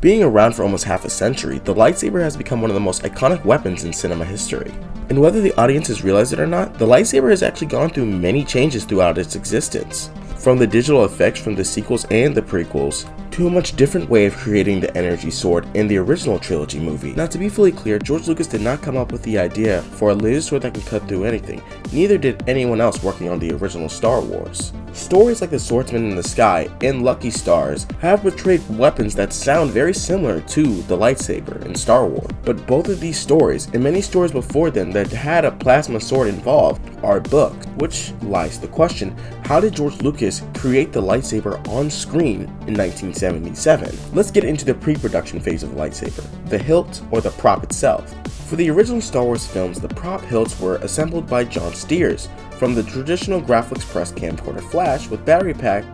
Being around for almost half a century, the lightsaber has become one of the most iconic weapons in cinema history. And whether the audiences realize it or not, the lightsaber has actually gone through many changes throughout its existence. From the digital effects from the sequels and the prequels, to a much different way of creating the energy sword in the original trilogy movie. Now, to be fully clear, George Lucas did not come up with the idea for a laser sword that can cut through anything, neither did anyone else working on the original Star Wars. Stories like The Swordsman in the Sky and Lucky Stars have portrayed weapons that sound very similar to the lightsaber in Star Wars, but both of these stories, and many stories before them that had a plasma sword involved, are books, which lies the question, how did George Lucas create the lightsaber on screen in 1977? Let's get into the pre-production phase of the lightsaber, the hilt or the prop itself. For the original Star Wars films, the prop hilts were assembled by John Steers from the traditional graphics press camcorder flash with battery pack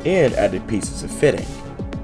and added pieces of fitting.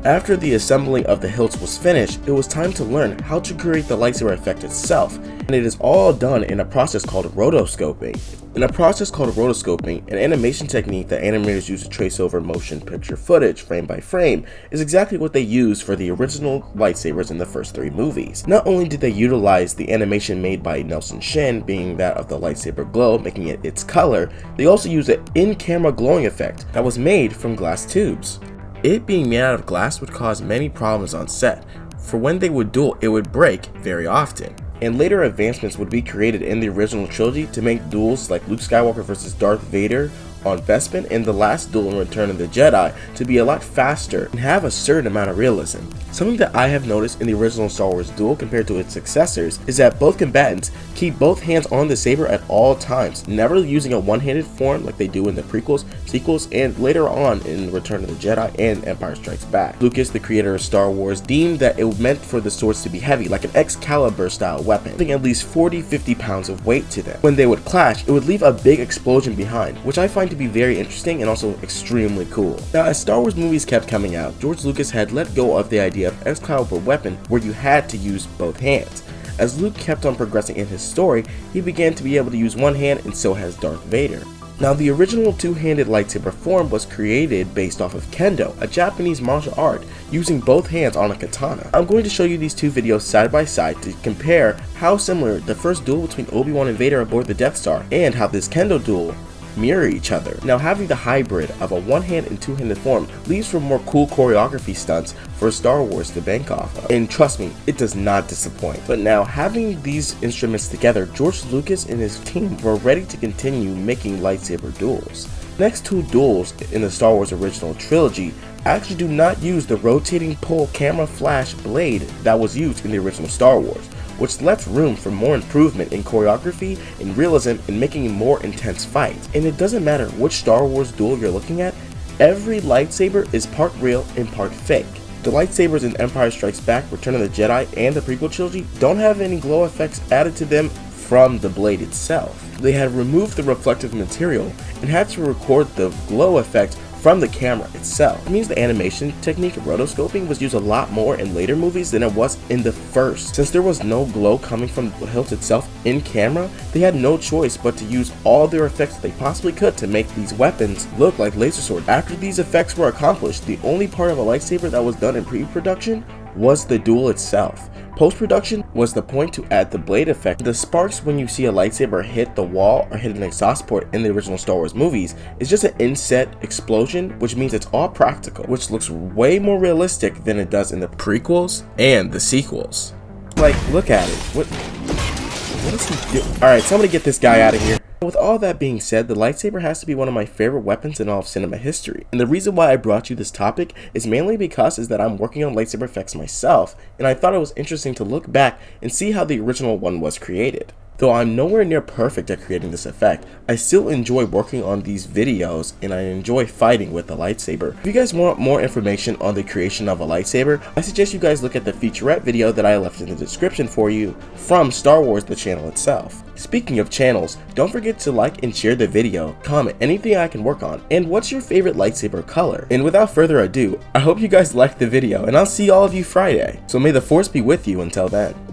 After the assembling of the hilts was finished, it was time to learn how to create the lightsaber effect itself, and it is all done in a process called rotoscoping. In a process called rotoscoping, an animation technique that animators use to trace over motion picture footage frame by frame, is exactly what they used for the original lightsabers in the first 3 movies. Not only did they utilize the animation made by Nelson Shin, being that of the lightsaber glow, making it its color, they also used an in-camera glowing effect that was made from glass tubes. It being made out of glass would cause many problems on set, for when they would duel, it would break very often. And later advancements would be created in the original trilogy to make duels like Luke Skywalker vs. Darth Vader on Bespin and the last duel in Return of the Jedi to be a lot faster and have a certain amount of realism. Something that I have noticed in the original Star Wars duel compared to its successors is that both combatants keep both hands on the saber at all times, never using a one-handed form like they do in the prequels, sequels, and later on in Return of the Jedi and Empire Strikes Back. Lucas, the creator of Star Wars, deemed that it meant for the swords to be heavy, like an Excalibur style weapon, having at least 40-50 pounds of weight to them. When they would clash, it would leave a big explosion behind, which I find to be very interesting and also extremely cool. Now, as Star Wars movies kept coming out, George Lucas had let go of the idea of Excalibur weapon where you had to use both hands. As Luke kept on progressing in his story, he began to be able to use one hand, and so has Darth Vader. Now, the original two-handed lightsaber form was created based off of Kendo, a Japanese martial art, using both hands on a katana. I'm going to show you these two videos side by side to compare how similar the first duel between Obi-Wan and Vader aboard the Death Star and how this Kendo duel mirror each other. Now, having the hybrid of a one-hand and two-handed form leaves for more cool choreography stunts for Star Wars to bank off of. And trust me, it does not disappoint. But now, having these instruments together, George Lucas and his team were ready to continue making lightsaber duels. Next two duels in the Star Wars original trilogy actually do not use the rotating pull camera flash blade that was used in the original Star Wars, which left room for more improvement in choreography and realism in making a more intense fight. And it doesn't matter which Star Wars duel you're looking at, every lightsaber is part real and part fake. The lightsabers in Empire Strikes Back, Return of the Jedi, and the prequel trilogy don't have any glow effects added to them from the blade itself. They had removed the reflective material and had to record the glow effect from the camera itself. It means the animation technique of rotoscoping was used a lot more in later movies than it was in the first. Since there was no glow coming from the hilt itself in camera, they had no choice but to use all their effects that they possibly could to make these weapons look like laser swords. After these effects were accomplished, the only part of a lightsaber that was done in pre-production was the duel itself. Post-production was the point to add the blade effect. The sparks when you see a lightsaber hit the wall or hit an exhaust port in the original Star Wars movies is just an inset explosion, which means it's all practical, which looks way more realistic than it does in the prequels and the sequels. Like, look at it. What is he doing? Alright, somebody get this guy out of here. With all that being said, the lightsaber has to be one of my favorite weapons in all of cinema history. And the reason why I brought you this topic is mainly because I'm working on lightsaber effects myself, and I thought it was interesting to look back and see how the original one was created. Though I'm nowhere near perfect at creating this effect, I still enjoy working on these videos and I enjoy fighting with the lightsaber. If you guys want more information on the creation of a lightsaber, I suggest you guys look at the featurette video that I left in the description for you from Star Wars, the channel itself. Speaking of channels, don't forget to like and share the video, comment anything I can work on, and what's your favorite lightsaber color. And without further ado, I hope you guys liked the video, and I'll see all of you Friday. So may the Force be with you until then.